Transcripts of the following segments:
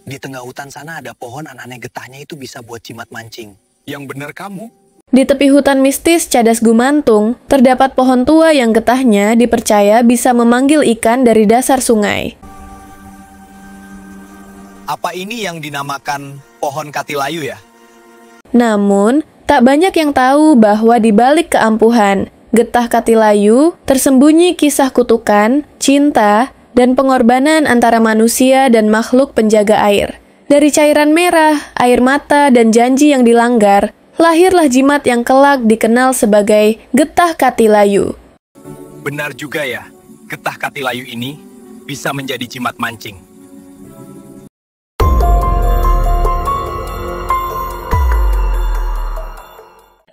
Di tengah hutan sana ada pohon aneh getahnya itu bisa buat jimat mancing. Yang benar kamu. Di tepi hutan mistis Cadas Gumantung, terdapat pohon tua yang getahnya dipercaya bisa memanggil ikan dari dasar sungai. Apa ini yang dinamakan pohon katilayu ya? Namun, tak banyak yang tahu bahwa di balik keampuhan getah katilayu tersembunyi kisah kutukan, cinta, dan pengorbanan antara manusia dan makhluk penjaga air. Dari cairan merah, air mata, dan janji yang dilanggar, lahirlah jimat yang kelak dikenal sebagai getah katilayu. Benar juga ya, getah katilayu ini bisa menjadi jimat mancing.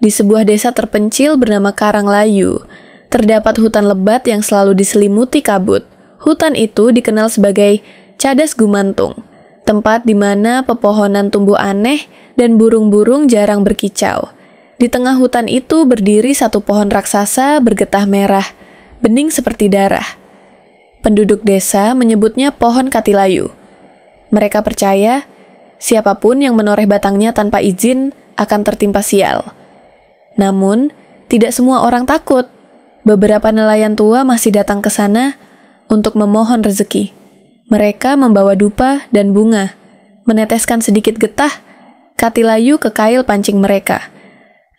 Di sebuah desa terpencil bernama Karanglayu, terdapat hutan lebat yang selalu diselimuti kabut. Hutan itu dikenal sebagai Cadas Gumantung, tempat di mana pepohonan tumbuh aneh dan burung-burung jarang berkicau. Di tengah hutan itu berdiri satu pohon raksasa bergetah merah, bening seperti darah. Penduduk desa menyebutnya pohon katilayu. Mereka percaya, siapapun yang menoreh batangnya tanpa izin akan tertimpa sial. Namun, tidak semua orang takut. Beberapa nelayan tua masih datang ke sana untuk memohon rezeki. Mereka membawa dupa dan bunga, meneteskan sedikit getah katilayu ke kail pancing mereka.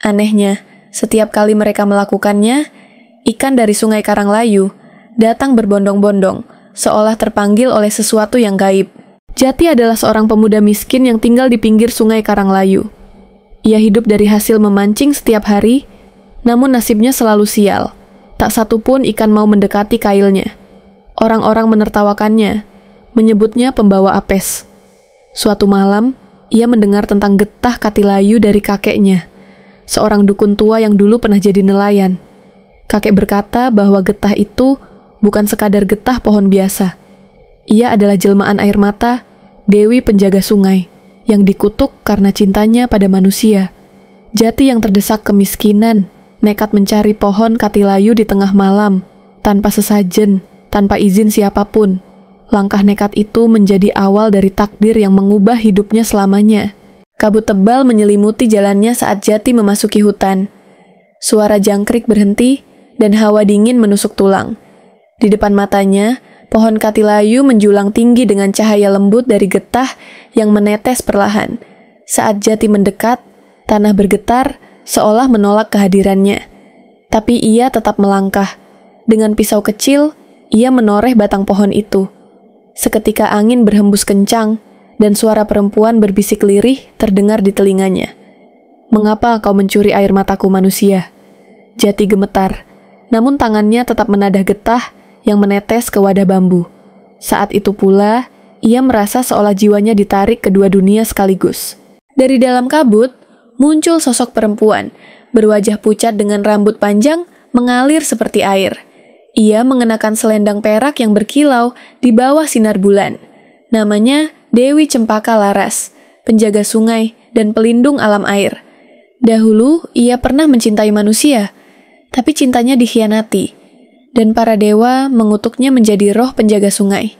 Anehnya, setiap kali mereka melakukannya, ikan dari sungai Karanglayu datang berbondong-bondong, seolah terpanggil oleh sesuatu yang gaib. Jati adalah seorang pemuda miskin yang tinggal di pinggir sungai Karanglayu. Ia hidup dari hasil memancing setiap hari, namun nasibnya selalu sial. Tak satu pun ikan mau mendekati kailnya. Orang-orang menertawakannya, menyebutnya pembawa apes. Suatu malam, ia mendengar tentang getah katilayu dari kakeknya, seorang dukun tua yang dulu pernah jadi nelayan. Kakek berkata bahwa getah itu bukan sekadar getah pohon biasa. Ia adalah jelmaan air mata, dewi penjaga sungai, yang dikutuk karena cintanya pada manusia. Jati yang terdesak kemiskinan, nekat mencari pohon katilayu di tengah malam, tanpa sesajen, tanpa izin siapapun. Langkah nekat itu menjadi awal dari takdir yang mengubah hidupnya selamanya. Kabut tebal menyelimuti jalannya saat Jati memasuki hutan. Suara jangkrik berhenti, dan hawa dingin menusuk tulang. Di depan matanya, pohon katilayu menjulang tinggi dengan cahaya lembut dari getah yang menetes perlahan. Saat Jati mendekat, tanah bergetar seolah menolak kehadirannya. Tapi ia tetap melangkah. Dengan pisau kecil, ia menoreh batang pohon itu. Seketika angin berhembus kencang, dan suara perempuan berbisik lirih terdengar di telinganya. "Mengapa kau mencuri air mataku, manusia?" Jati gemetar, namun tangannya tetap menadah getah yang menetes ke wadah bambu. Saat itu pula, ia merasa seolah jiwanya ditarik ke dua dunia sekaligus. Dari dalam kabut, muncul sosok perempuan, berwajah pucat dengan rambut panjang mengalir seperti air. Ia mengenakan selendang perak yang berkilau di bawah sinar bulan. Namanya Dewi Cempaka Laras, penjaga sungai dan pelindung alam air. Dahulu, ia pernah mencintai manusia, tapi cintanya dikhianati, dan para dewa mengutuknya menjadi roh penjaga sungai.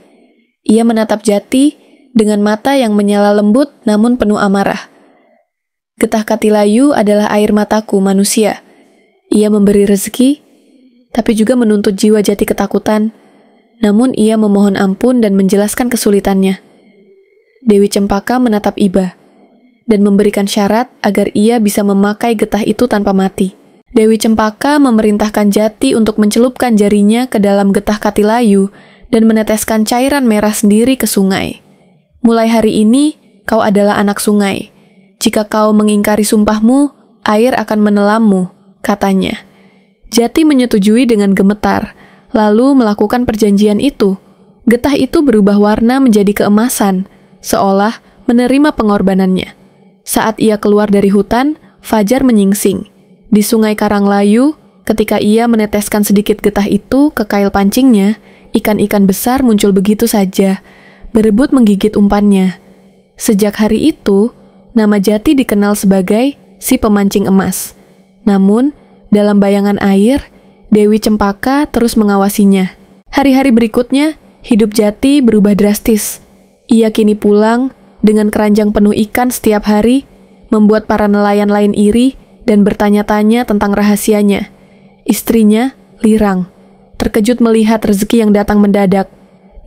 Ia menatap Jati dengan mata yang menyala lembut namun penuh amarah. "Getah katilayu adalah air mataku, manusia. Ia memberi rezeki, tapi juga menuntut jiwa Jati ketakutan. Namun ia memohon ampun dan menjelaskan kesulitannya." Dewi Cempaka menatap iba dan memberikan syarat agar ia bisa memakai getah itu tanpa mati. Dewi Cempaka memerintahkan Jati untuk mencelupkan jarinya ke dalam getah katilayu dan meneteskan cairan merah sendiri ke sungai. "Mulai hari ini, kau adalah anak sungai. Jika kau mengingkari sumpahmu, air akan menelammu," katanya. Jati menyetujui dengan gemetar, lalu melakukan perjanjian itu. Getah itu berubah warna menjadi keemasan, seolah menerima pengorbanannya. Saat ia keluar dari hutan, fajar menyingsing. Di sungai Karanglayu, ketika ia meneteskan sedikit getah itu ke kail pancingnya, ikan-ikan besar muncul begitu saja, berebut menggigit umpannya. Sejak hari itu, nama Jati dikenal sebagai si pemancing emas. Namun, dalam bayangan air, Dewi Cempaka terus mengawasinya. Hari-hari berikutnya, hidup Jati berubah drastis. Ia kini pulang dengan keranjang penuh ikan setiap hari, membuat para nelayan lain iri dan bertanya-tanya tentang rahasianya. Istrinya, Lirang, terkejut melihat rezeki yang datang mendadak.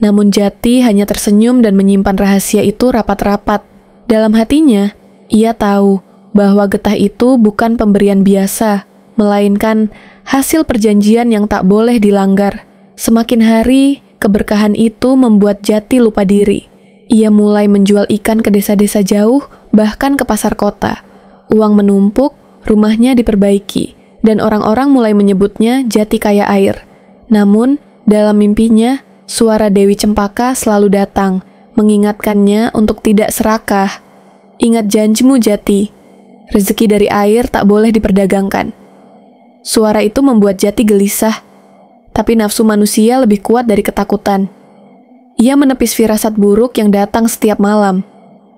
Namun Jati hanya tersenyum dan menyimpan rahasia itu rapat-rapat. Dalam hatinya, ia tahu bahwa getah itu bukan pemberian biasa, melainkan hasil perjanjian yang tak boleh dilanggar. Semakin hari, keberkahan itu membuat Jati lupa diri. Ia mulai menjual ikan ke desa-desa jauh, bahkan ke pasar kota. Uang menumpuk, rumahnya diperbaiki, dan orang-orang mulai menyebutnya Jati kaya air. Namun, dalam mimpinya, suara Dewi Cempaka selalu datang, mengingatkannya untuk tidak serakah. Ingat janjimu, Jati. Rezeki dari air tak boleh diperdagangkan. Suara itu membuat Jati gelisah, tapi nafsu manusia lebih kuat dari ketakutan. Ia menepis firasat buruk yang datang setiap malam.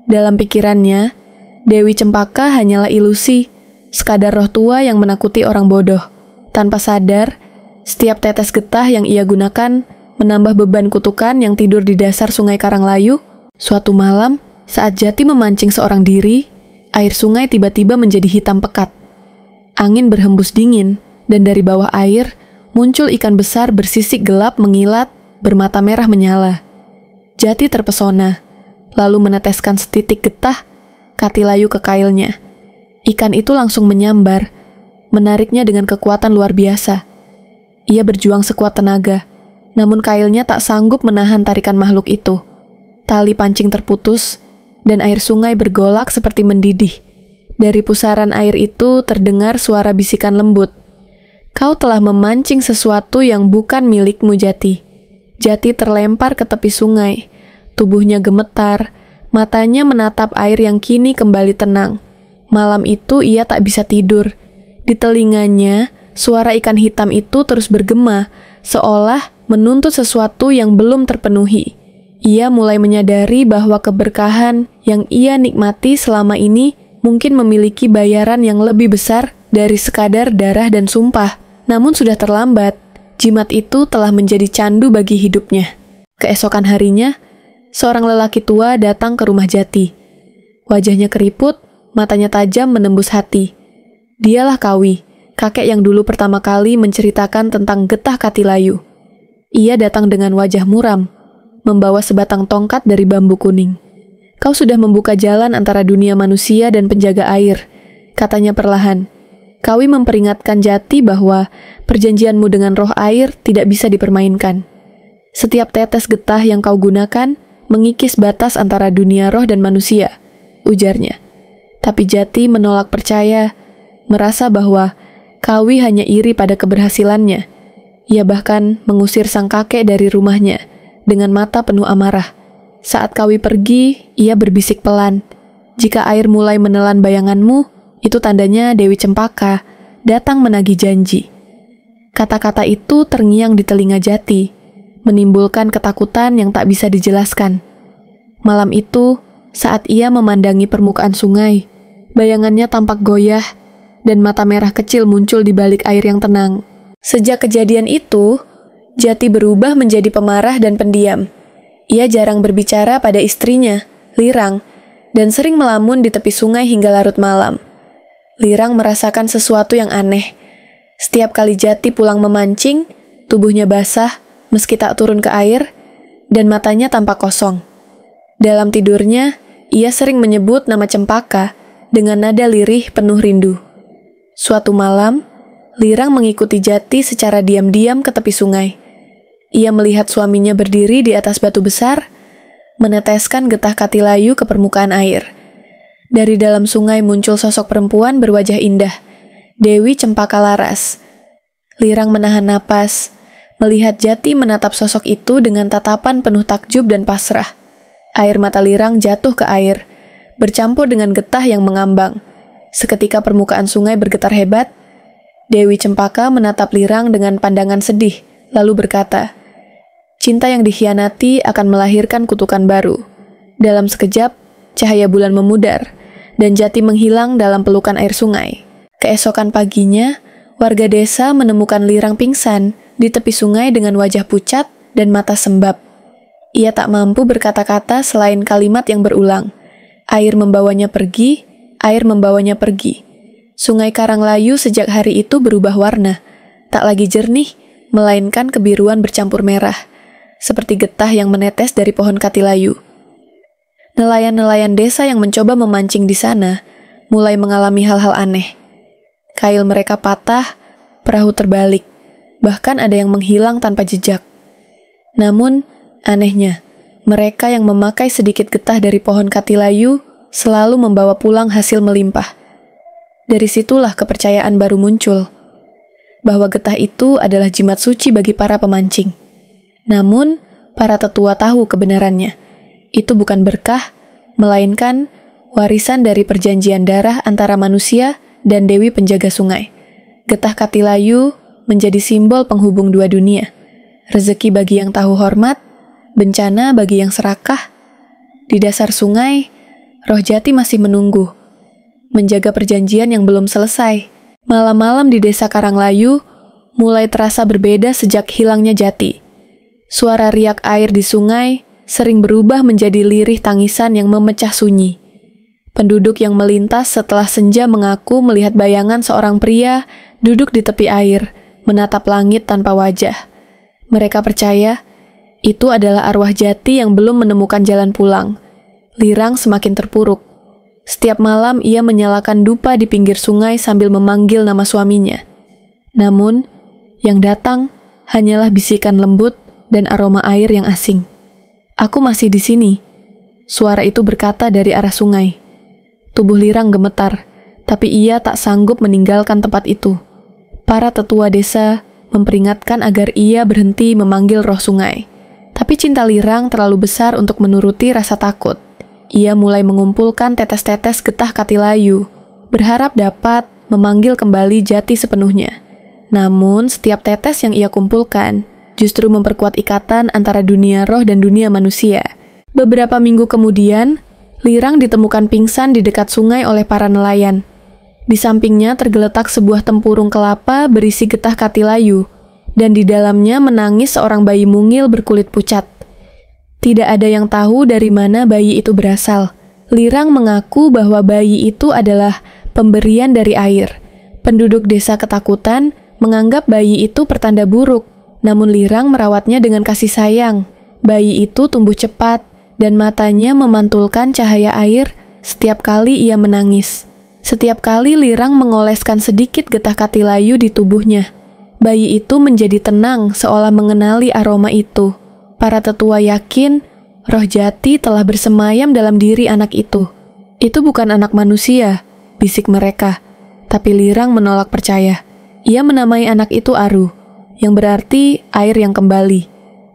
Dalam pikirannya, Dewi Cempaka hanyalah ilusi, sekadar roh tua yang menakuti orang bodoh. Tanpa sadar, setiap tetes getah yang ia gunakan menambah beban kutukan yang tidur di dasar sungai Karanglayu. Suatu malam, saat Jati memancing seorang diri, air sungai tiba-tiba menjadi hitam pekat. Angin berhembus dingin, dan dari bawah air muncul ikan besar bersisik gelap mengilat, bermata merah menyala. Jati terpesona, lalu meneteskan setitik getah Katilayu ke kailnya. Ikan itu langsung menyambar, menariknya dengan kekuatan luar biasa. Ia berjuang sekuat tenaga, namun kailnya tak sanggup menahan tarikan makhluk itu. Tali pancing terputus, dan air sungai bergolak seperti mendidih. Dari pusaran air itu terdengar suara bisikan lembut. Kau telah memancing sesuatu yang bukan milikmu, Jati. Jati terlempar ke tepi sungai. Tubuhnya gemetar, matanya menatap air yang kini kembali tenang. Malam itu ia tak bisa tidur. Di telinganya, suara ikan hitam itu terus bergema, seolah menuntut sesuatu yang belum terpenuhi. Ia mulai menyadari bahwa keberkahan yang ia nikmati selama ini mungkin memiliki bayaran yang lebih besar dari sekadar darah dan sumpah. Namun sudah terlambat, jimat itu telah menjadi candu bagi hidupnya. Keesokan harinya, seorang lelaki tua datang ke rumah Jati. Wajahnya keriput, matanya tajam menembus hati. Dialah Kawi, kakek yang dulu pertama kali menceritakan tentang getah Katilayu. Ia datang dengan wajah muram, membawa sebatang tongkat dari bambu kuning. Kau sudah membuka jalan antara dunia manusia dan penjaga air, katanya perlahan. Kawi memperingatkan Jati bahwa perjanjianmu dengan roh air tidak bisa dipermainkan. Setiap tetes getah yang kau gunakan mengikis batas antara dunia roh dan manusia, ujarnya. Tapi Jati menolak percaya, merasa bahwa Kawi hanya iri pada keberhasilannya. Ia bahkan mengusir sang kakek dari rumahnya dengan mata penuh amarah. Saat Kawi pergi, ia berbisik pelan. Jika air mulai menelan bayanganmu, itu tandanya Dewi Cempaka datang menagih janji. Kata-kata itu terngiang di telinga Jati, menimbulkan ketakutan yang tak bisa dijelaskan. Malam itu, saat ia memandangi permukaan sungai, bayangannya tampak goyah, dan mata merah kecil muncul di balik air yang tenang. Sejak kejadian itu, Jati berubah menjadi pemarah dan pendiam. Ia jarang berbicara pada istrinya, Lirang, dan sering melamun di tepi sungai hingga larut malam. Lirang merasakan sesuatu yang aneh. Setiap kali Jati pulang memancing, tubuhnya basah meski tak turun ke air, dan matanya tampak kosong. Dalam tidurnya, ia sering menyebut nama Cempaka dengan nada lirih penuh rindu. Suatu malam, Lirang mengikuti Jati secara diam-diam ke tepi sungai. Ia melihat suaminya berdiri di atas batu besar, meneteskan getah Katilayu ke permukaan air. Dari dalam sungai muncul sosok perempuan berwajah indah, Dewi Cempaka Laras. Lirang menahan napas, melihat Jati menatap sosok itu dengan tatapan penuh takjub dan pasrah. Air mata Lirang jatuh ke air, bercampur dengan getah yang mengambang. Seketika permukaan sungai bergetar hebat. Dewi Cempaka menatap Lirang dengan pandangan sedih, lalu berkata, "Cinta yang dikhianati akan melahirkan kutukan baru." Dalam sekejap, cahaya bulan memudar, dan Jati menghilang dalam pelukan air sungai. Keesokan paginya, warga desa menemukan Lirang pingsan di tepi sungai dengan wajah pucat dan mata sembab. Ia tak mampu berkata-kata selain kalimat yang berulang, Air membawanya pergi, air membawanya pergi. Sungai Karanglayu sejak hari itu berubah warna, tak lagi jernih, melainkan kebiruan bercampur merah, seperti getah yang menetes dari pohon katilayu. Nelayan-nelayan desa yang mencoba memancing di sana mulai mengalami hal-hal aneh. Kail mereka patah, perahu terbalik, bahkan ada yang menghilang tanpa jejak. Namun, anehnya, mereka yang memakai sedikit getah dari pohon katilayu selalu membawa pulang hasil melimpah. Dari situlah kepercayaan baru muncul, bahwa getah itu adalah jimat suci bagi para pemancing. Namun, para tetua tahu kebenarannya. Itu bukan berkah, melainkan warisan dari perjanjian darah antara manusia dan Dewi Penjaga Sungai. Getah katilayu menjadi simbol penghubung dua dunia. Rezeki bagi yang tahu hormat, bencana bagi yang serakah. Di dasar sungai, roh jati masih menunggu, menjaga perjanjian yang belum selesai. Malam-malam di desa Karanglayu mulai terasa berbeda sejak hilangnya jati. Suara riak air di sungai sering berubah menjadi lirih tangisan yang memecah sunyi. Penduduk yang melintas setelah senja mengaku melihat bayangan seorang pria duduk di tepi air, menatap langit tanpa wajah. Mereka percaya itu adalah arwah jati yang belum menemukan jalan pulang. Lirang semakin terpuruk. Setiap malam ia menyalakan dupa di pinggir sungai sambil memanggil nama suaminya. Namun, yang datang hanyalah bisikan lembut dan aroma air yang asing. "Aku masih di sini," suara itu berkata dari arah sungai. Tubuh Lirang gemetar, tapi ia tak sanggup meninggalkan tempat itu. Para tetua desa memperingatkan agar ia berhenti memanggil roh sungai. Tapi cinta Lirang terlalu besar untuk menuruti rasa takut. Ia mulai mengumpulkan tetes-tetes getah katilayu, berharap dapat memanggil kembali jati sepenuhnya. Namun, setiap tetes yang ia kumpulkan justru memperkuat ikatan antara dunia roh dan dunia manusia. Beberapa minggu kemudian, Lirang ditemukan pingsan di dekat sungai oleh para nelayan. Di sampingnya tergeletak sebuah tempurung kelapa berisi getah katilayu, dan di dalamnya menangis seorang bayi mungil berkulit pucat. Tidak ada yang tahu dari mana bayi itu berasal. Lirang mengaku bahwa bayi itu adalah pemberian dari air. Penduduk desa ketakutan menganggap bayi itu pertanda buruk, namun Lirang merawatnya dengan kasih sayang. Bayi itu tumbuh cepat, dan matanya memantulkan cahaya air setiap kali ia menangis. Setiap kali Lirang mengoleskan sedikit getah katilayu di tubuhnya, bayi itu menjadi tenang seolah mengenali aroma itu. Para tetua yakin roh jati telah bersemayam dalam diri anak itu. "Itu bukan anak manusia," bisik mereka. Tapi Lirang menolak percaya. Ia menamai anak itu Aru, yang berarti air yang kembali.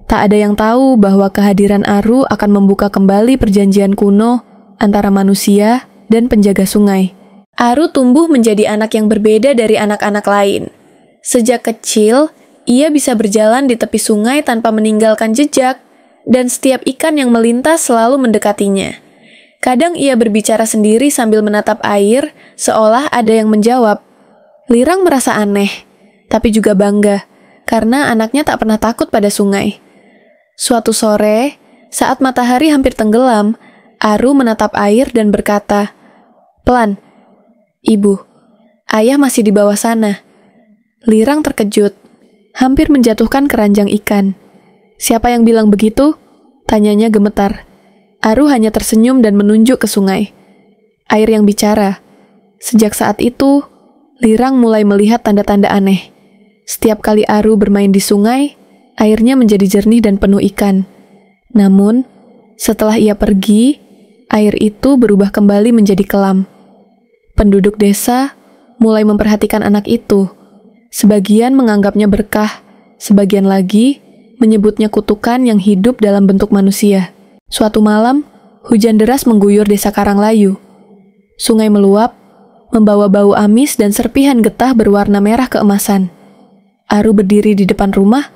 Tak ada yang tahu bahwa kehadiran Aru akan membuka kembali perjanjian kuno antara manusia dan penjaga sungai. Aru tumbuh menjadi anak yang berbeda dari anak-anak lain. Sejak kecil, ia bisa berjalan di tepi sungai tanpa meninggalkan jejak, dan setiap ikan yang melintas selalu mendekatinya. Kadang ia berbicara sendiri sambil menatap air, seolah ada yang menjawab. Lirang merasa aneh, tapi juga bangga, karena anaknya tak pernah takut pada sungai. Suatu sore, saat matahari hampir tenggelam, Aru menatap air dan berkata, "Pelan, Ibu, Ayah masih di bawah sana." Lirang terkejut, hampir menjatuhkan keranjang ikan. "Siapa yang bilang begitu?" tanyanya gemetar. Aru hanya tersenyum dan menunjuk ke sungai. Air yang bicara. Sejak saat itu, Lirang mulai melihat tanda-tanda aneh. Setiap kali Aru bermain di sungai, airnya menjadi jernih dan penuh ikan. Namun, setelah ia pergi, air itu berubah kembali menjadi kelam. Penduduk desa mulai memperhatikan anak itu. Sebagian menganggapnya berkah, sebagian lagi menyebutnya kutukan yang hidup dalam bentuk manusia. Suatu malam, hujan deras mengguyur desa Karanglayu. Sungai meluap, membawa bau amis dan serpihan getah berwarna merah keemasan. Aru berdiri di depan rumah,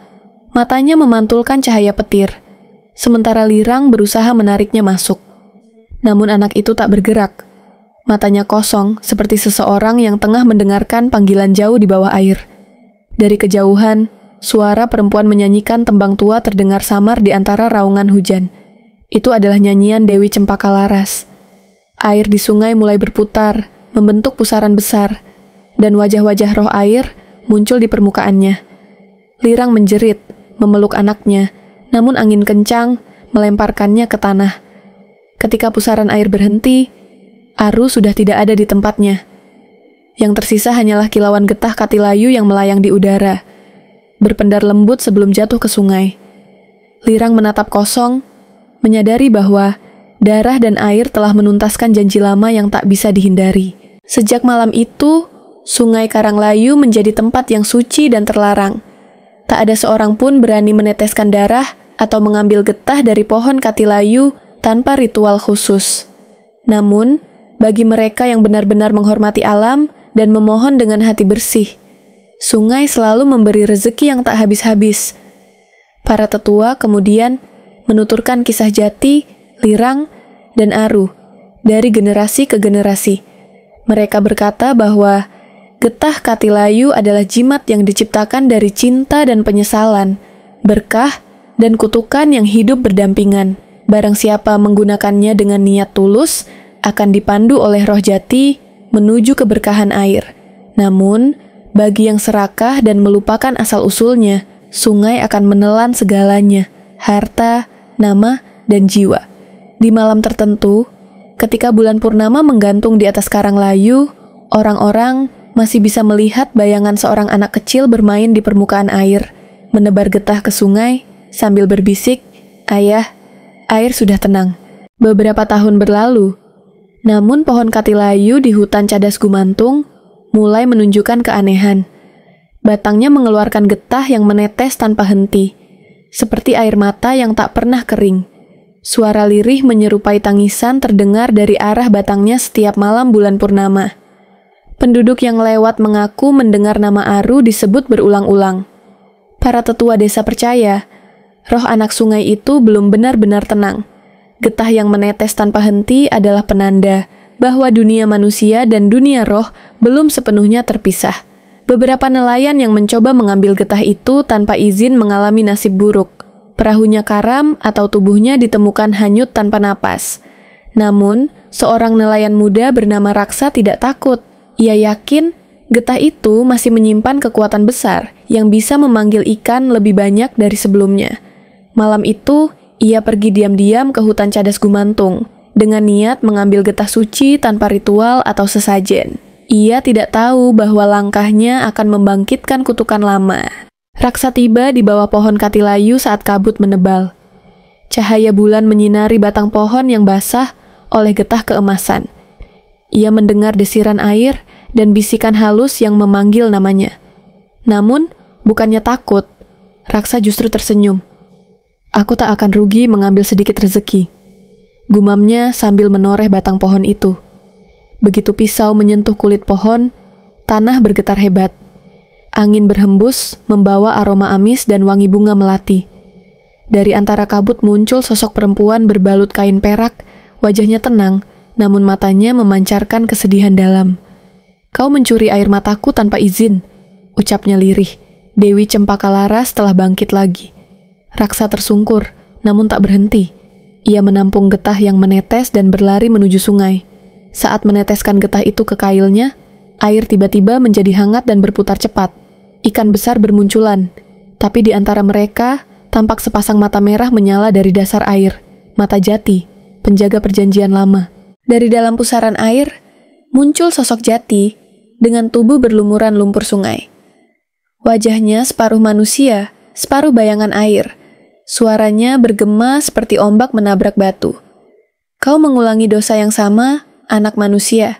matanya memantulkan cahaya petir, sementara Lirang berusaha menariknya masuk. Namun anak itu tak bergerak. Matanya kosong, seperti seseorang yang tengah mendengarkan panggilan jauh di bawah air. Dari kejauhan, suara perempuan menyanyikan tembang tua terdengar samar di antara raungan hujan. Itu adalah nyanyian Dewi Cempaka Laras. Air di sungai mulai berputar, membentuk pusaran besar, dan wajah-wajah roh air muncul di permukaannya. Lirang menjerit, memeluk anaknya, namun angin kencang melemparkannya ke tanah. Ketika pusaran air berhenti, Aru sudah tidak ada di tempatnya. Yang tersisa hanyalah kilauan getah Katilayu yang melayang di udara, berpendar lembut sebelum jatuh ke sungai. Lirang menatap kosong, menyadari bahwa darah dan air telah menuntaskan janji lama yang tak bisa dihindari. Sejak malam itu, Sungai Karanglayu menjadi tempat yang suci dan terlarang. Tak ada seorang pun berani meneteskan darah atau mengambil getah dari pohon Katilayu tanpa ritual khusus. Namun, bagi mereka yang benar-benar menghormati alam dan memohon dengan hati bersih, sungai selalu memberi rezeki yang tak habis-habis. Para tetua kemudian menuturkan kisah Jati, Lirang, dan Aru dari generasi ke generasi. Mereka berkata bahwa getah Katilayu adalah jimat yang diciptakan dari cinta dan penyesalan, berkah dan kutukan yang hidup berdampingan. Barang siapa menggunakannya dengan niat tulus, akan dipandu oleh roh Jati menuju keberkahan air. Namun, bagi yang serakah dan melupakan asal-usulnya, sungai akan menelan segalanya, harta, nama, dan jiwa. Di malam tertentu, ketika bulan purnama menggantung di atas Karanglayu, orang-orang masih bisa melihat bayangan seorang anak kecil bermain di permukaan air, menebar getah ke sungai sambil berbisik, "Ayah, air sudah tenang." Beberapa tahun berlalu, namun pohon Katilayu di hutan Cadas Gumantung mulai menunjukkan keanehan. Batangnya mengeluarkan getah yang menetes tanpa henti, seperti air mata yang tak pernah kering. Suara lirih menyerupai tangisan terdengar dari arah batangnya setiap malam bulan purnama. Penduduk yang lewat mengaku mendengar nama Aru disebut berulang-ulang. Para tetua desa percaya, roh anak sungai itu belum benar-benar tenang. Getah yang menetes tanpa henti adalah penanda bahwa dunia manusia dan dunia roh belum sepenuhnya terpisah. Beberapa nelayan yang mencoba mengambil getah itu tanpa izin mengalami nasib buruk. Perahunya karam atau tubuhnya ditemukan hanyut tanpa napas. Namun, seorang nelayan muda bernama Raksa tidak takut. Ia yakin getah itu masih menyimpan kekuatan besar yang bisa memanggil ikan lebih banyak dari sebelumnya. Malam itu, ia pergi diam-diam ke hutan Cadas Gumantung dengan niat mengambil getah suci tanpa ritual atau sesajen. Ia tidak tahu bahwa langkahnya akan membangkitkan kutukan lama. Raksa tiba di bawah pohon Katilayu saat kabut menebal. Cahaya bulan menyinari batang pohon yang basah oleh getah keemasan. Ia mendengar desiran air dan bisikan halus yang memanggil namanya. Namun, bukannya takut, Raksa justru tersenyum. "Aku tak akan rugi mengambil sedikit rezeki," gumamnya sambil menoreh batang pohon itu. Begitu pisau menyentuh kulit pohon, tanah bergetar hebat. Angin berhembus, membawa aroma amis dan wangi bunga melati. Dari antara kabut muncul sosok perempuan berbalut kain perak, wajahnya tenang, namun matanya memancarkan kesedihan dalam. "Kau mencuri air mataku tanpa izin," ucapnya lirih. Dewi Cempaka Laras telah bangkit lagi. Raksa tersungkur, namun tak berhenti. Ia menampung getah yang menetes dan berlari menuju sungai. Saat meneteskan getah itu ke kailnya, air tiba-tiba menjadi hangat dan berputar cepat. Ikan besar bermunculan, tapi di antara mereka tampak sepasang mata merah menyala dari dasar air. Mata Jati, penjaga perjanjian lama. Dari dalam pusaran air, muncul sosok Jati dengan tubuh berlumuran lumpur sungai. Wajahnya separuh manusia, separuh bayangan air. Suaranya bergema seperti ombak menabrak batu. "Kau mengulangi dosa yang sama, anak manusia.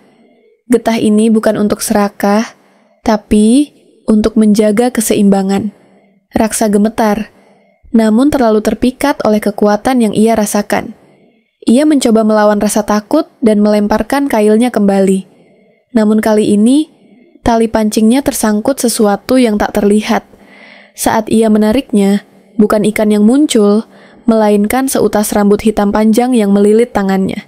Getah ini bukan untuk serakah, tapi untuk menjaga keseimbangan." Raksa gemetar, namun terlalu terpikat oleh kekuatan yang ia rasakan. Ia mencoba melawan rasa takut dan melemparkan kailnya kembali. Namun kali ini, tali pancingnya tersangkut sesuatu yang tak terlihat. Saat ia menariknya, bukan ikan yang muncul, melainkan seutas rambut hitam panjang yang melilit tangannya.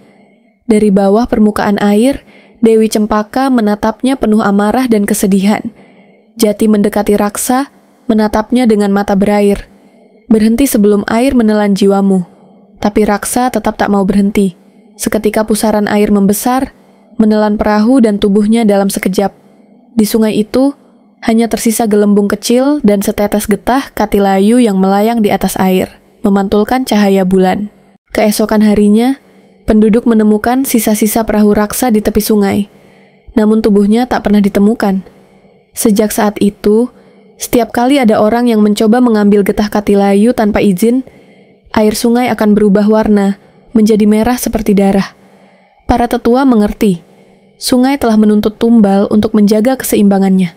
Dari bawah permukaan air, Dewi Cempaka menatapnya penuh amarah dan kesedihan. Jati mendekati Raksa, menatapnya dengan mata berair. "Berhenti sebelum air menelan jiwamu." Tapi Raksa tetap tak mau berhenti. Seketika pusaran air membesar, menelan perahu dan tubuhnya dalam sekejap. Di sungai itu, hanya tersisa gelembung kecil dan setetes getah Katilayu yang melayang di atas air, memantulkan cahaya bulan. Keesokan harinya, penduduk menemukan sisa-sisa perahu raksa di tepi sungai, namun tubuhnya tak pernah ditemukan. Sejak saat itu, setiap kali ada orang yang mencoba mengambil getah Katilayu tanpa izin, air sungai akan berubah warna, menjadi merah seperti darah. Para tetua mengerti, sungai telah menuntut tumbal untuk menjaga keseimbangannya.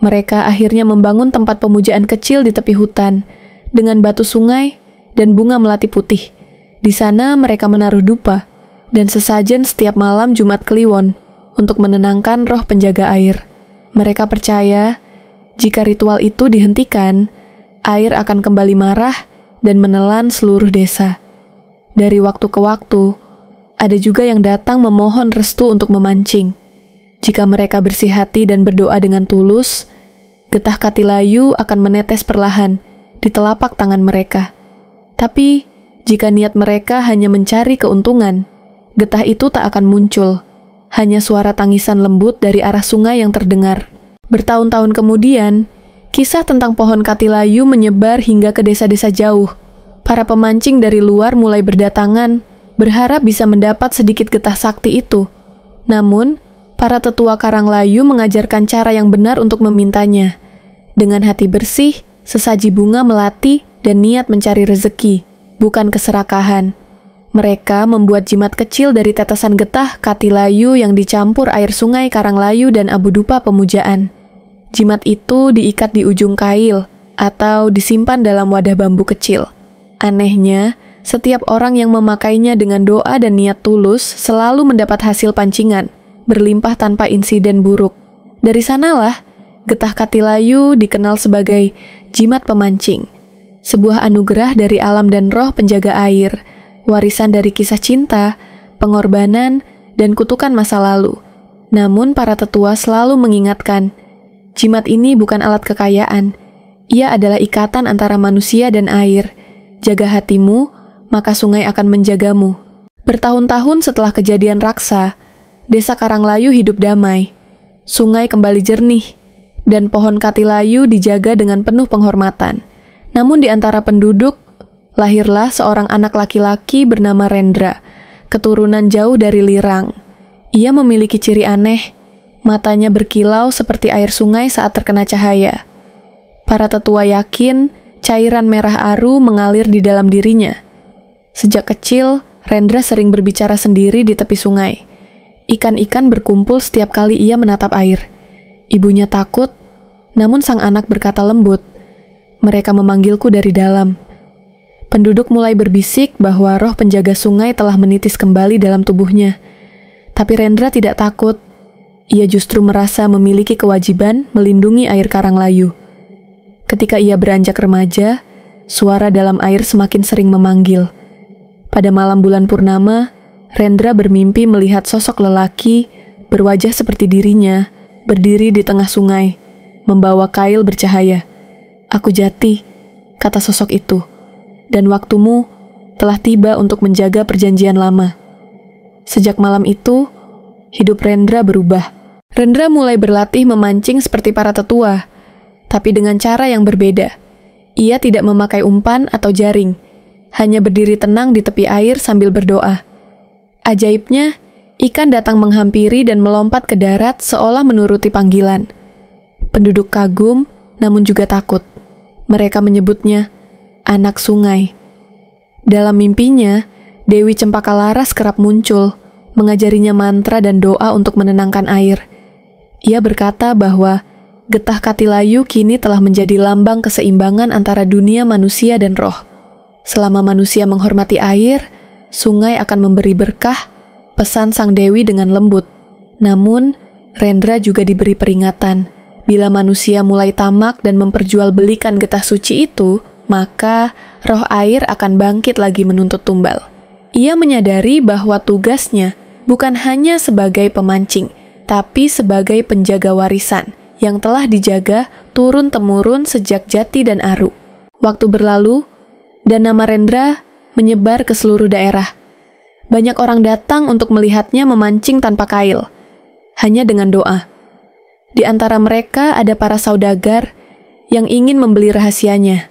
Mereka akhirnya membangun tempat pemujaan kecil di tepi hutan, dengan batu sungai dan bunga melati putih. Di sana mereka menaruh dupa, dan sesajen setiap malam Jumat Kliwon, untuk menenangkan roh penjaga air. Mereka percaya, jika ritual itu dihentikan, air akan kembali marah dan menelan seluruh desa. Dari waktu ke waktu, ada juga yang datang memohon restu untuk memancing. Jika mereka bersih hati dan berdoa dengan tulus, getah Katilayu akan menetes perlahan di telapak tangan mereka. Tapi, jika niat mereka hanya mencari keuntungan, getah itu tak akan muncul. Hanya suara tangisan lembut dari arah sungai yang terdengar. Bertahun-tahun kemudian, kisah tentang pohon Katilayu menyebar hingga ke desa-desa jauh. Para pemancing dari luar mulai berdatangan, berharap bisa mendapat sedikit getah sakti itu. Namun, para tetua Karanglayu mengajarkan cara yang benar untuk memintanya. Dengan hati bersih, sesaji bunga melati, dan niat mencari rezeki, bukan keserakahan. Mereka membuat jimat kecil dari tetesan getah Katilayu yang dicampur air sungai Karanglayu dan abu dupa pemujaan. Jimat itu diikat di ujung kail atau disimpan dalam wadah bambu kecil. Anehnya, setiap orang yang memakainya dengan doa dan niat tulus selalu mendapat hasil pancingan, berlimpah tanpa insiden buruk. Dari sanalah, getah Katilayu dikenal sebagai jimat pemancing, sebuah anugerah dari alam dan roh penjaga air, warisan dari kisah cinta, pengorbanan, dan kutukan masa lalu. Namun para tetua selalu mengingatkan, jimat ini bukan alat kekayaan, ia adalah ikatan antara manusia dan air. Jaga hatimu, maka sungai akan menjagamu. Bertahun-tahun setelah kejadian raksa, desa Karanglayu hidup damai. Sungai kembali jernih, dan pohon Katilayu dijaga dengan penuh penghormatan. Namun di antara penduduk, lahirlah seorang anak laki-laki bernama Rendra, keturunan jauh dari Lirang. Ia memiliki ciri aneh, matanya berkilau seperti air sungai saat terkena cahaya. Para tetua yakin cairan merah aru mengalir di dalam dirinya. Sejak kecil, Rendra sering berbicara sendiri di tepi sungai. Ikan-ikan berkumpul setiap kali ia menatap air. Ibunya takut, namun sang anak berkata lembut, "Mereka memanggilku dari dalam." Penduduk mulai berbisik bahwa roh penjaga sungai telah menitis kembali dalam tubuhnya. Tapi Rendra tidak takut. Ia justru merasa memiliki kewajiban melindungi air Karanglayu. Ketika ia beranjak remaja, suara dalam air semakin sering memanggil. Pada malam bulan purnama, Rendra bermimpi melihat sosok lelaki berwajah seperti dirinya, berdiri di tengah sungai, membawa kail bercahaya. "Aku Jati," kata sosok itu, "dan waktumu telah tiba untuk menjaga perjanjian lama." Sejak malam itu, hidup Rendra berubah. Rendra mulai berlatih memancing seperti para tetua, tapi dengan cara yang berbeda. Ia tidak memakai umpan atau jaring, hanya berdiri tenang di tepi air sambil berdoa. Ajaibnya, ikan datang menghampiri dan melompat ke darat seolah menuruti panggilan. Penduduk kagum, namun juga takut. Mereka menyebutnya anak sungai. Dalam mimpinya, Dewi Cempaka Laras kerap muncul, mengajarinya mantra dan doa untuk menenangkan air. Ia berkata bahwa getah Katilayu kini telah menjadi lambang keseimbangan antara dunia manusia dan roh. Selama manusia menghormati air, sungai akan memberi berkah, pesan sang Dewi dengan lembut. Namun, Rendra juga diberi peringatan. Bila manusia mulai tamak dan memperjualbelikan getah suci itu, maka roh air akan bangkit lagi menuntut tumbal. Ia menyadari bahwa tugasnya bukan hanya sebagai pemancing, tapi sebagai penjaga warisan yang telah dijaga turun-temurun sejak Jati dan Aru. Waktu berlalu, dan nama Rendra menyebar ke seluruh daerah. Banyak orang datang untuk melihatnya memancing tanpa kail, hanya dengan doa. Di antara mereka ada para saudagar yang ingin membeli rahasianya,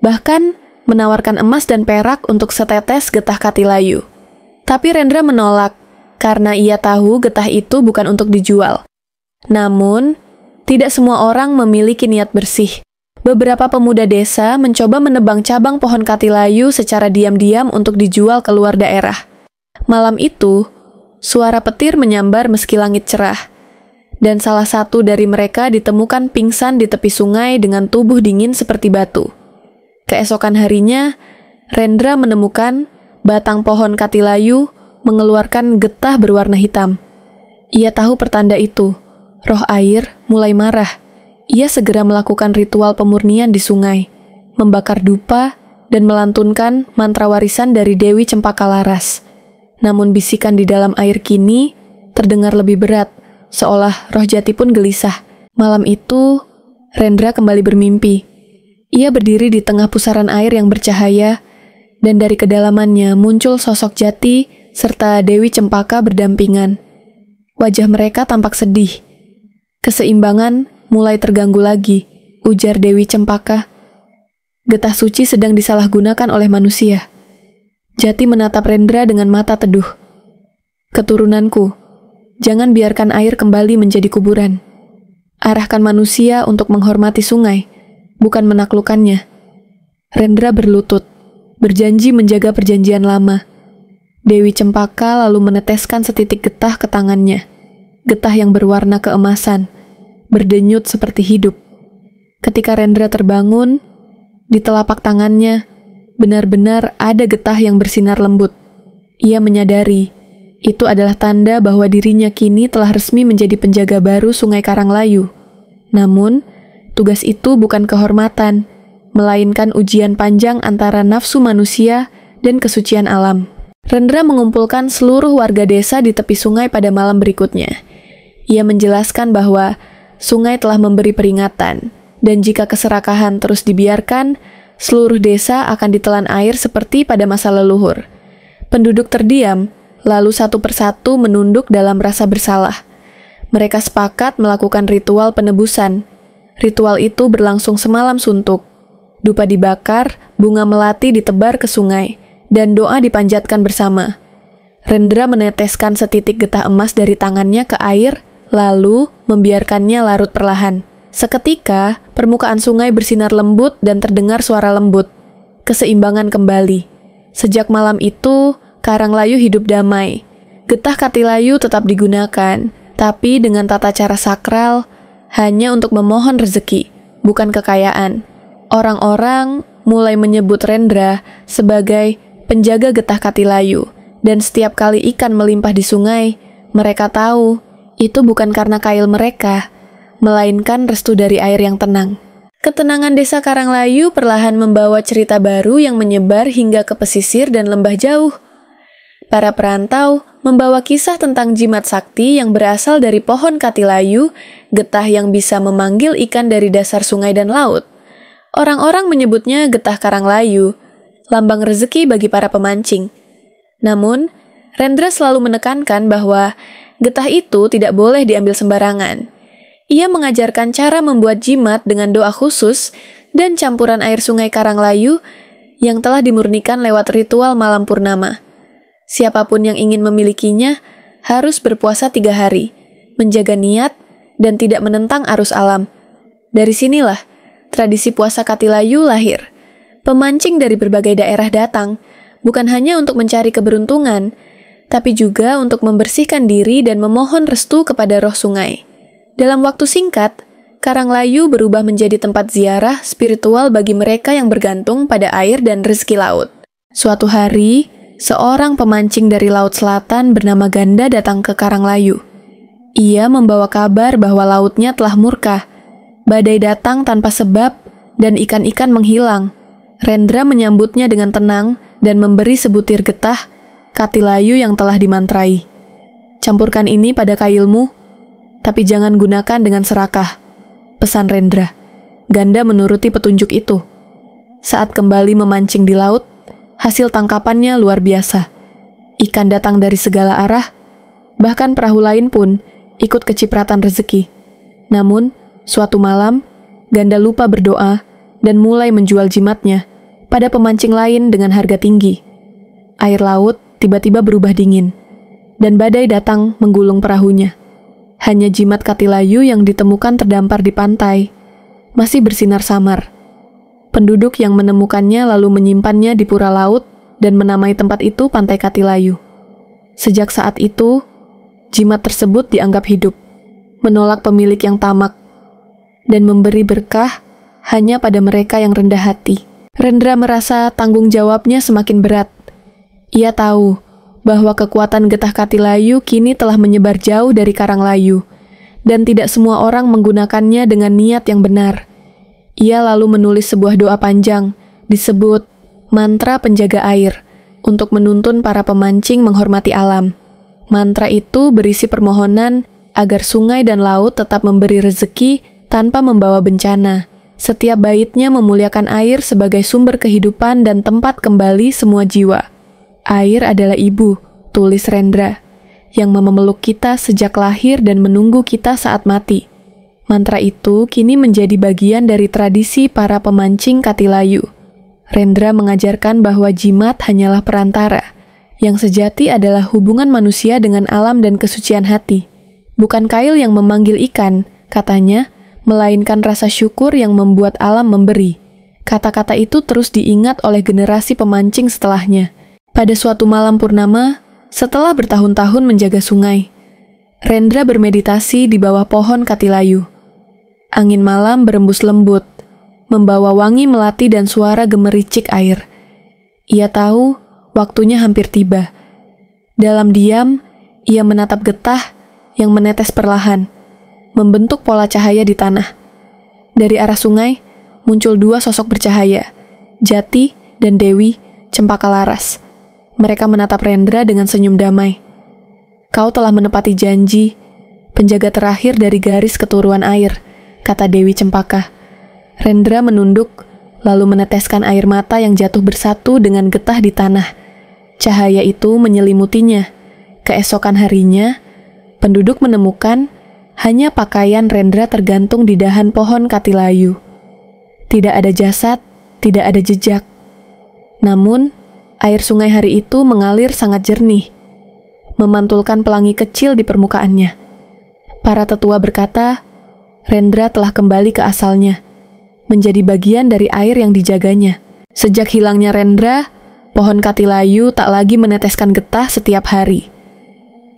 bahkan menawarkan emas dan perak untuk setetes getah Katilayu. Tapi Rendra menolak, karena ia tahu getah itu bukan untuk dijual. Namun, tidak semua orang memiliki niat bersih. Beberapa pemuda desa mencoba menebang cabang pohon Katilayu secara diam-diam untuk dijual keluar daerah. Malam itu, suara petir menyambar meski langit cerah, dan salah satu dari mereka ditemukan pingsan di tepi sungai dengan tubuh dingin seperti batu. Keesokan harinya, Rendra menemukan batang pohon Katilayu mengeluarkan getah berwarna hitam. Ia tahu pertanda itu, roh air mulai marah. Ia segera melakukan ritual pemurnian di sungai, membakar dupa, dan melantunkan mantra warisan dari Dewi Cempaka Laras. Namun bisikan di dalam air kini terdengar lebih berat, seolah roh jati pun gelisah. Malam itu, Rendra kembali bermimpi. Ia berdiri di tengah pusaran air yang bercahaya, dan dari kedalamannya muncul sosok jati serta Dewi Cempaka berdampingan. Wajah mereka tampak sedih. Keseimbangan mulai terganggu lagi, ujar Dewi Cempaka. Getah suci sedang disalahgunakan oleh manusia. Jati menatap Rendra dengan mata teduh. Keturunanku, jangan biarkan air kembali menjadi kuburan. Arahkan manusia untuk menghormati sungai, bukan menaklukkannya. Rendra berlutut, berjanji menjaga perjanjian lama. Dewi Cempaka lalu meneteskan setitik getah ke tangannya. Getah yang berwarna keemasan, berdenyut seperti hidup. Ketika Rendra terbangun, di telapak tangannya benar-benar ada getah yang bersinar lembut. Ia menyadari itu adalah tanda bahwa dirinya kini telah resmi menjadi penjaga baru Sungai Karanglayu. Namun, tugas itu bukan kehormatan, melainkan ujian panjang antara nafsu manusia dan kesucian alam. Rendra mengumpulkan seluruh warga desa di tepi sungai pada malam berikutnya. Ia menjelaskan bahwa sungai telah memberi peringatan, dan jika keserakahan terus dibiarkan, seluruh desa akan ditelan air seperti pada masa leluhur. Penduduk terdiam, lalu satu persatu menunduk dalam rasa bersalah. Mereka sepakat melakukan ritual penebusan. Ritual itu berlangsung semalam suntuk. Dupa dibakar, bunga melati ditebar ke sungai, dan doa dipanjatkan bersama. Rendra meneteskan setitik getah emas dari tangannya ke air, lalu membiarkannya larut perlahan. Seketika, permukaan sungai bersinar lembut dan terdengar suara lembut. Keseimbangan kembali. Sejak malam itu, Karanglayu hidup damai. Getah Katilayu tetap digunakan, tapi dengan tata cara sakral, hanya untuk memohon rezeki, bukan kekayaan. Orang-orang mulai menyebut Rendra sebagai penjaga getah Katilayu, dan setiap kali ikan melimpah di sungai, mereka tahu itu bukan karena kail mereka, melainkan restu dari air yang tenang. Ketenangan desa Karanglayu perlahan membawa cerita baru yang menyebar hingga ke pesisir dan lembah jauh. Para perantau membawa kisah tentang jimat sakti yang berasal dari pohon Katilayu, getah yang bisa memanggil ikan dari dasar sungai dan laut. Orang-orang menyebutnya getah Karanglayu, lambang rezeki bagi para pemancing. Namun, Rendra selalu menekankan bahwa getah itu tidak boleh diambil sembarangan. Ia mengajarkan cara membuat jimat dengan doa khusus dan campuran air sungai Karanglayu yang telah dimurnikan lewat ritual malam purnama. Siapapun yang ingin memilikinya harus berpuasa 3 hari, menjaga niat, dan tidak menentang arus alam. Dari sinilah tradisi puasa Katilayu lahir. Pemancing dari berbagai daerah datang, bukan hanya untuk mencari keberuntungan, tapi juga untuk membersihkan diri dan memohon restu kepada roh sungai. Dalam waktu singkat, Karanglayu berubah menjadi tempat ziarah spiritual bagi mereka yang bergantung pada air dan rezeki laut. Suatu hari, seorang pemancing dari Laut Selatan bernama Ganda datang ke Karanglayu. Ia membawa kabar bahwa lautnya telah murka. Badai datang tanpa sebab dan ikan-ikan menghilang. Rendra menyambutnya dengan tenang dan memberi sebutir getah Katilayu yang telah dimantrai. Campurkan ini pada kailmu, tapi jangan gunakan dengan serakah, pesan Rendra. Ganda menuruti petunjuk itu. Saat kembali memancing di laut, hasil tangkapannya luar biasa. Ikan datang dari segala arah, bahkan perahu lain pun ikut kecipratan rezeki. Namun, suatu malam, ganda lupa berdoa dan mulai menjual jimatnya pada pemancing lain dengan harga tinggi. Air laut tiba-tiba berubah dingin, dan badai datang menggulung perahunya. Hanya jimat Katilayu yang ditemukan terdampar di pantai masih bersinar samar. Penduduk yang menemukannya lalu menyimpannya di pura laut dan menamai tempat itu Pantai Katilayu. Sejak saat itu, jimat tersebut dianggap hidup, menolak pemilik yang tamak, dan memberi berkah hanya pada mereka yang rendah hati. Rendra merasa tanggung jawabnya semakin berat. Ia tahu bahwa kekuatan getah Katilayu kini telah menyebar jauh dari Karanglayu, dan tidak semua orang menggunakannya dengan niat yang benar. Ia lalu menulis sebuah doa panjang, disebut mantra penjaga air, untuk menuntun para pemancing menghormati alam. Mantra itu berisi permohonan agar sungai dan laut tetap memberi rezeki tanpa membawa bencana. Setiap baitnya memuliakan air sebagai sumber kehidupan dan tempat kembali semua jiwa. Air adalah ibu, tulis Rendra, yang memeluk kita sejak lahir dan menunggu kita saat mati. Mantra itu kini menjadi bagian dari tradisi para pemancing Katilayu. Rendra mengajarkan bahwa jimat hanyalah perantara, yang sejati adalah hubungan manusia dengan alam dan kesucian hati. Bukan kail yang memanggil ikan, katanya, melainkan rasa syukur yang membuat alam memberi. Kata-kata itu terus diingat oleh generasi pemancing setelahnya. Pada suatu malam purnama, setelah bertahun-tahun menjaga sungai, Rendra bermeditasi di bawah pohon Katilayu. Angin malam berembus lembut, membawa wangi melati dan suara gemericik air. Ia tahu waktunya hampir tiba. Dalam diam, ia menatap getah yang menetes perlahan, membentuk pola cahaya di tanah. Dari arah sungai, muncul dua sosok bercahaya, Jati dan Dewi Cempaka Laras. Mereka menatap Rendra dengan senyum damai. Kau telah menepati janji, penjaga terakhir dari garis keturuan air, kata Dewi Cempaka. Rendra menunduk, lalu meneteskan air mata yang jatuh bersatu dengan getah di tanah. Cahaya itu menyelimutinya. Keesokan harinya, penduduk menemukan hanya pakaian Rendra tergantung di dahan pohon Katilayu. Tidak ada jasad, tidak ada jejak. Namun, air sungai hari itu mengalir sangat jernih, memantulkan pelangi kecil di permukaannya. Para tetua berkata, Rendra telah kembali ke asalnya, menjadi bagian dari air yang dijaganya. Sejak hilangnya Rendra, pohon Katilayu tak lagi meneteskan getah setiap hari.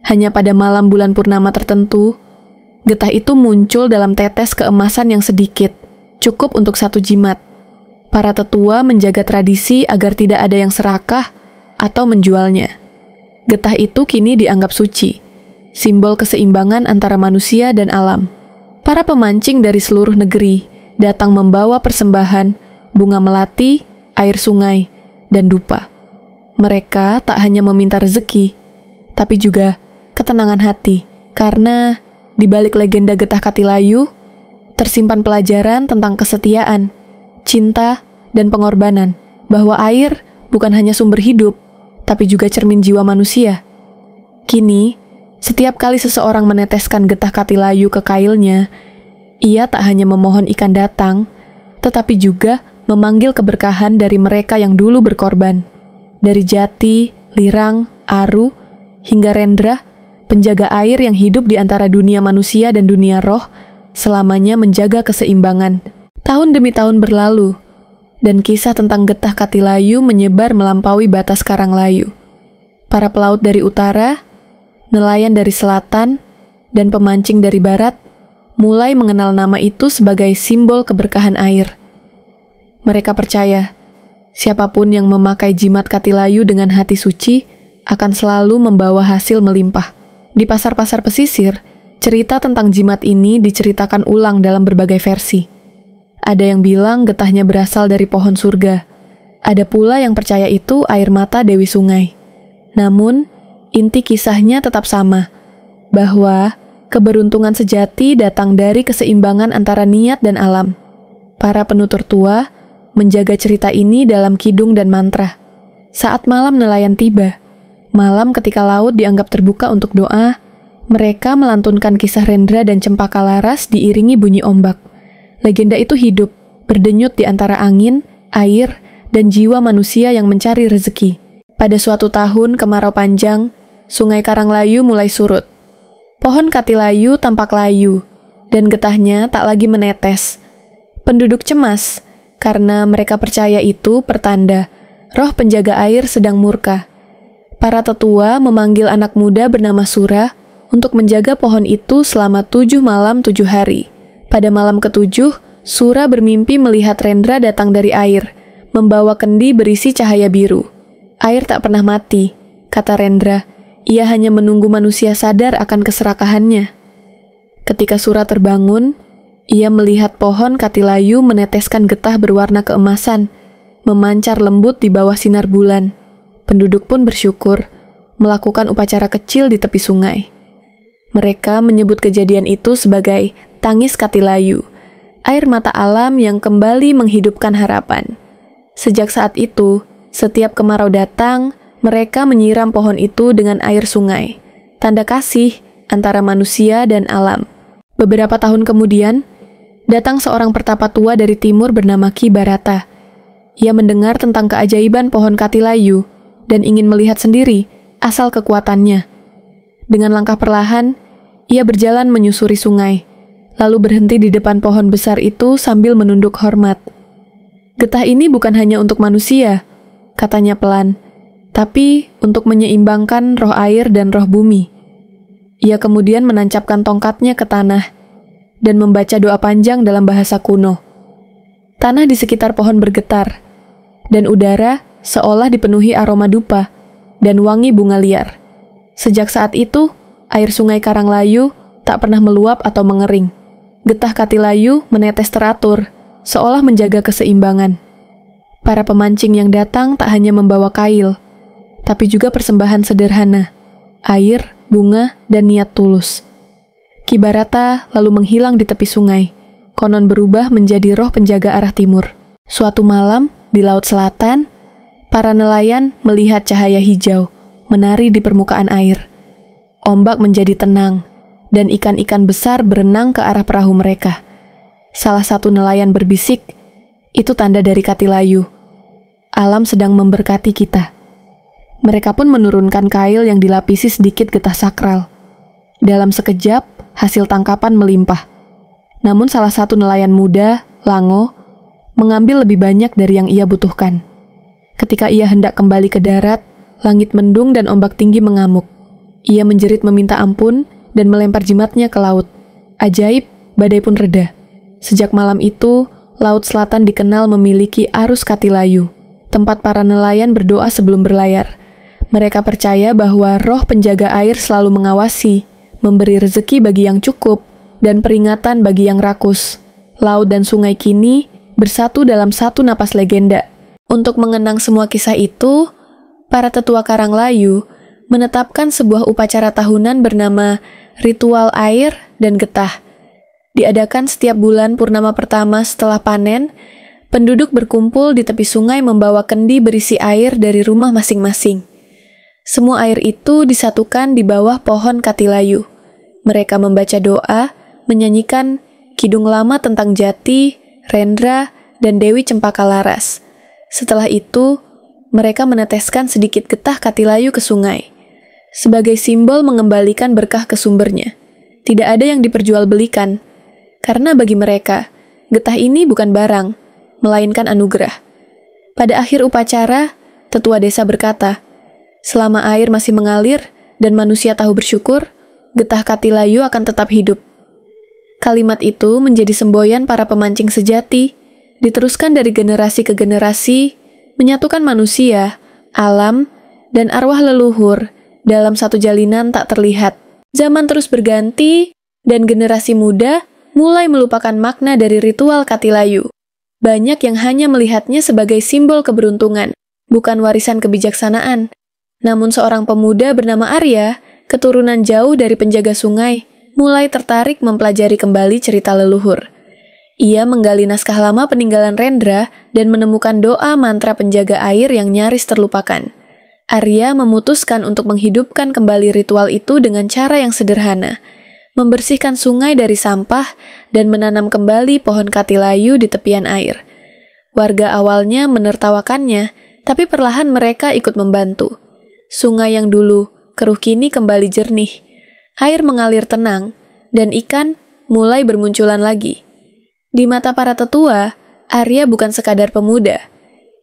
Hanya pada malam bulan purnama tertentu, getah itu muncul dalam tetes keemasan yang sedikit, cukup untuk satu jimat. Para tetua menjaga tradisi agar tidak ada yang serakah atau menjualnya. Getah itu kini dianggap suci, simbol keseimbangan antara manusia dan alam. Para pemancing dari seluruh negeri datang membawa persembahan, bunga melati, air sungai, dan dupa. Mereka tak hanya meminta rezeki, tapi juga ketenangan hati, karena di balik legenda getah Katilayu tersimpan pelajaran tentang kesetiaan, cinta, dan pengorbanan, bahwa air bukan hanya sumber hidup, tapi juga cermin jiwa manusia. Kini, setiap kali seseorang meneteskan getah Katilayu ke kailnya, ia tak hanya memohon ikan datang, tetapi juga memanggil keberkahan dari mereka yang dulu berkorban. Dari Jati, Lirang, Aru, hingga Rendra, penjaga air yang hidup di antara dunia manusia dan dunia roh, selamanya menjaga keseimbangan. Tahun demi tahun berlalu, dan kisah tentang getah Katilayu menyebar melampaui batas Karanglayu. Para pelaut dari utara, nelayan dari selatan, dan pemancing dari barat mulai mengenal nama itu sebagai simbol keberkahan air. Mereka percaya, siapapun yang memakai jimat Katilayu dengan hati suci akan selalu membawa hasil melimpah. Di pasar-pasar pesisir, cerita tentang jimat ini diceritakan ulang dalam berbagai versi. Ada yang bilang getahnya berasal dari pohon surga. Ada pula yang percaya itu air mata Dewi Sungai. Namun, inti kisahnya tetap sama, bahwa keberuntungan sejati datang dari keseimbangan antara niat dan alam. Para penutur tua menjaga cerita ini dalam kidung dan mantra. Saat malam nelayan tiba, Malam ketika laut dianggap terbuka untuk doa, mereka melantunkan kisah Rendra dan Cempaka Laras diiringi bunyi ombak. Legenda itu hidup, berdenyut di antara angin, air, dan jiwa manusia yang mencari rezeki. Pada suatu tahun kemarau panjang, Sungai Karanglayu mulai surut. Pohon katilayu tampak layu, dan getahnya tak lagi menetes. Penduduk cemas, karena mereka percaya itu pertanda roh penjaga air sedang murka. Para tetua memanggil anak muda bernama Sura untuk menjaga pohon itu selama 7 malam 7 hari. Pada malam ke-7, Sura bermimpi melihat Rendra datang dari air, membawa kendi berisi cahaya biru. Air tak pernah mati, kata Rendra. Ia hanya menunggu manusia sadar akan keserakahannya. Ketika Sura terbangun, ia melihat pohon katilayu meneteskan getah berwarna keemasan, memancar lembut di bawah sinar bulan. Penduduk pun bersyukur, melakukan upacara kecil di tepi sungai. Mereka menyebut kejadian itu sebagai tangis katilayu, air mata alam yang kembali menghidupkan harapan. Sejak saat itu, setiap kemarau datang, mereka menyiram pohon itu dengan air sungai, tanda kasih antara manusia dan alam. Beberapa tahun kemudian, datang seorang pertapa tua dari timur bernama Ki Barata. Ia mendengar tentang keajaiban pohon katilayu dan ingin melihat sendiri asal kekuatannya. Dengan langkah perlahan, ia berjalan menyusuri sungai, lalu berhenti di depan pohon besar itu sambil menunduk hormat. Getah ini bukan hanya untuk manusia, katanya pelan, tapi untuk menyeimbangkan roh air dan roh bumi. Ia kemudian menancapkan tongkatnya ke tanah dan membaca doa panjang dalam bahasa kuno. Tanah di sekitar pohon bergetar, dan udara seolah dipenuhi aroma dupa dan wangi bunga liar. Sejak saat itu, air sungai Karanglayu tak pernah meluap atau mengering. Getah katilayu menetes teratur, seolah menjaga keseimbangan. Para pemancing yang datang tak hanya membawa kail, tapi juga persembahan sederhana, air, bunga, dan niat tulus. Ki Barata lalu menghilang di tepi sungai, konon berubah menjadi roh penjaga arah timur. Suatu malam, di laut selatan, para nelayan melihat cahaya hijau menari di permukaan air. Ombak menjadi tenang, dan ikan-ikan besar berenang ke arah perahu mereka. Salah satu nelayan berbisik, "Itu tanda dari katilayu. Alam sedang memberkati kita." Mereka pun menurunkan kail yang dilapisi sedikit getah sakral. Dalam sekejap, hasil tangkapan melimpah. Namun salah satu nelayan muda, Lango, mengambil lebih banyak dari yang ia butuhkan. Ketika ia hendak kembali ke darat, langit mendung dan ombak tinggi mengamuk. Ia menjerit meminta ampun dan melempar jimatnya ke laut. Ajaib, badai pun reda. Sejak malam itu, Laut Selatan dikenal memiliki arus katilayu, tempat para nelayan berdoa sebelum berlayar. Mereka percaya bahwa roh penjaga air selalu mengawasi, memberi rezeki bagi yang cukup, dan peringatan bagi yang rakus. Laut dan sungai kini bersatu dalam satu napas legenda. Untuk mengenang semua kisah itu, para tetua Karanglayu menetapkan sebuah upacara tahunan bernama Ritual Air dan Getah. Diadakan setiap bulan purnama pertama setelah panen, penduduk berkumpul di tepi sungai membawa kendi berisi air dari rumah masing-masing. Semua air itu disatukan di bawah pohon katilayu. Mereka membaca doa, menyanyikan kidung lama tentang Jati, Rendra, dan Dewi Cempaka Laras. Setelah itu, mereka meneteskan sedikit getah katilayu ke sungai, sebagai simbol mengembalikan berkah ke sumbernya. Tidak ada yang diperjualbelikan, karena bagi mereka, getah ini bukan barang, melainkan anugerah. Pada akhir upacara, tetua desa berkata, "Selama air masih mengalir dan manusia tahu bersyukur, getah katilayu akan tetap hidup." Kalimat itu menjadi semboyan para pemancing sejati, diteruskan dari generasi ke generasi, menyatukan manusia, alam, dan arwah leluhur dalam satu jalinan tak terlihat. Zaman terus berganti, dan generasi muda mulai melupakan makna dari ritual katilayu. Banyak yang hanya melihatnya sebagai simbol keberuntungan, bukan warisan kebijaksanaan. Namun seorang pemuda bernama Arya, keturunan jauh dari penjaga sungai, mulai tertarik mempelajari kembali cerita leluhur. Ia menggali naskah lama peninggalan Rendra dan menemukan doa mantra penjaga air yang nyaris terlupakan. Arya memutuskan untuk menghidupkan kembali ritual itu dengan cara yang sederhana, membersihkan sungai dari sampah dan menanam kembali pohon katilayu di tepian air. Warga awalnya menertawakannya, tapi perlahan mereka ikut membantu. Sungai yang dulu keruh kini kembali jernih. Air mengalir tenang, dan ikan mulai bermunculan lagi. Di mata para tetua, Arya bukan sekadar pemuda.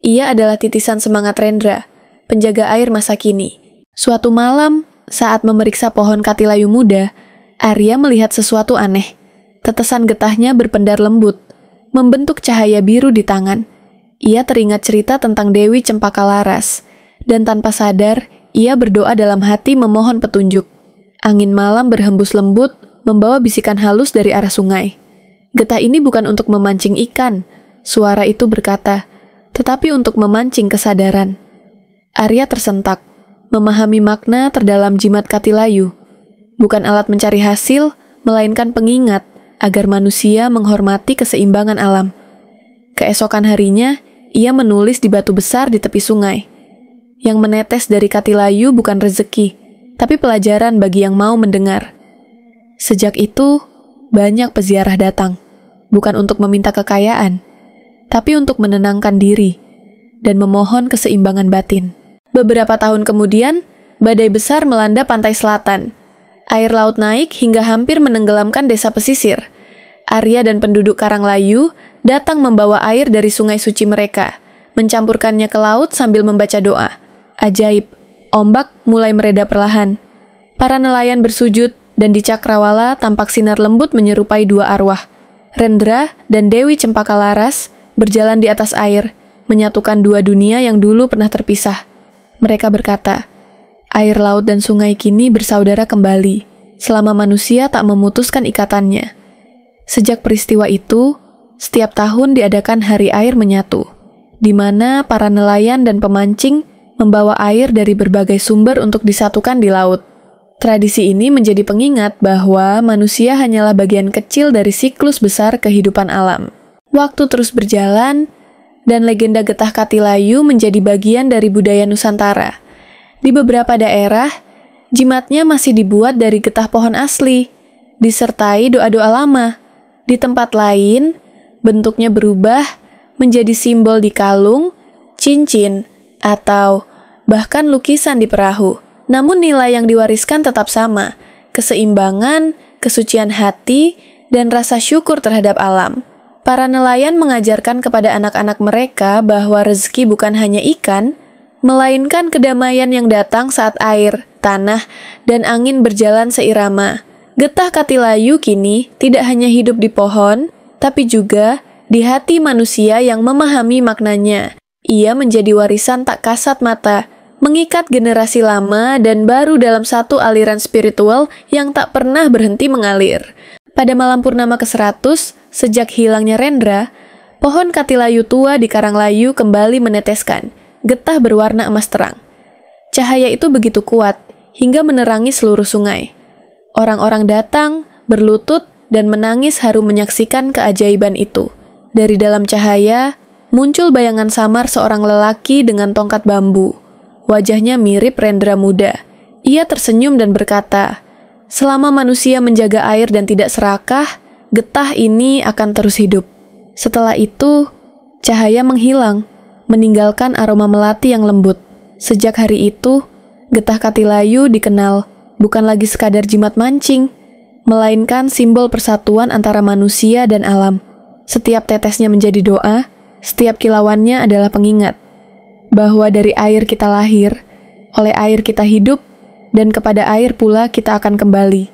Ia adalah titisan semangat Rendra, penjaga air masa kini. Suatu malam, saat memeriksa pohon katilayu muda, Arya melihat sesuatu aneh. Tetesan getahnya berpendar lembut, membentuk cahaya biru di tangan. Ia teringat cerita tentang Dewi Cempaka Laras, dan tanpa sadar, ia berdoa dalam hati memohon petunjuk. Angin malam berhembus lembut, membawa bisikan halus dari arah sungai. Getah ini bukan untuk memancing ikan, suara itu berkata, tetapi untuk memancing kesadaran. Arya tersentak, memahami makna terdalam jimat katilayu. Bukan alat mencari hasil, melainkan pengingat agar manusia menghormati keseimbangan alam. Keesokan harinya, ia menulis di batu besar di tepi sungai. Yang menetes dari katilayu bukan rezeki, tapi pelajaran bagi yang mau mendengar. Sejak itu, banyak peziarah datang, bukan untuk meminta kekayaan, tapi untuk menenangkan diri dan memohon keseimbangan batin. Beberapa tahun kemudian, badai besar melanda pantai selatan. Air laut naik hingga hampir menenggelamkan desa pesisir. Arya dan penduduk Karanglayu datang membawa air dari sungai suci mereka, mencampurkannya ke laut sambil membaca doa. Ajaib, ombak mulai mereda perlahan. Para nelayan bersujud dan di cakrawala tampak sinar lembut menyerupai dua arwah. Rendra dan Dewi Cempaka Laras berjalan di atas air, menyatukan dua dunia yang dulu pernah terpisah. Mereka berkata, air laut dan sungai kini bersaudara kembali, selama manusia tak memutuskan ikatannya. Sejak peristiwa itu, setiap tahun diadakan Hari Air Menyatu, di mana para nelayan dan pemancing membawa air dari berbagai sumber untuk disatukan di laut. Tradisi ini menjadi pengingat bahwa manusia hanyalah bagian kecil dari siklus besar kehidupan alam. Waktu terus berjalan, dan legenda getah katilayu menjadi bagian dari budaya Nusantara. Di beberapa daerah, jimatnya masih dibuat dari getah pohon asli, disertai doa-doa lama. Di tempat lain, bentuknya berubah menjadi simbol di kalung, cincin, atau bahkan lukisan di perahu. Namun nilai yang diwariskan tetap sama, keseimbangan, kesucian hati, dan rasa syukur terhadap alam. Para nelayan mengajarkan kepada anak-anak mereka bahwa rezeki bukan hanya ikan, melainkan kedamaian yang datang saat air, tanah, dan angin berjalan seirama. Getah katilayu kini tidak hanya hidup di pohon, tapi juga di hati manusia yang memahami maknanya. Ia menjadi warisan tak kasat mata, mengikat generasi lama dan baru dalam satu aliran spiritual yang tak pernah berhenti mengalir. Pada malam purnama ke-100, sejak hilangnya Rendra, pohon katilayu tua di Karanglayu kembali meneteskan getah berwarna emas terang. Cahaya itu begitu kuat, hingga menerangi seluruh sungai. Orang-orang datang, berlutut, dan menangis haru menyaksikan keajaiban itu. Dari dalam cahaya, muncul bayangan samar seorang lelaki dengan tongkat bambu. Wajahnya mirip Rendra muda. Ia tersenyum dan berkata, selama manusia menjaga air dan tidak serakah, getah ini akan terus hidup. Setelah itu, cahaya menghilang, meninggalkan aroma melati yang lembut. Sejak hari itu, getah katilayu dikenal bukan lagi sekadar jimat mancing, melainkan simbol persatuan antara manusia dan alam. Setiap tetesnya menjadi doa, setiap kilauannya adalah pengingat bahwa dari air kita lahir, oleh air kita hidup, dan kepada air pula kita akan kembali.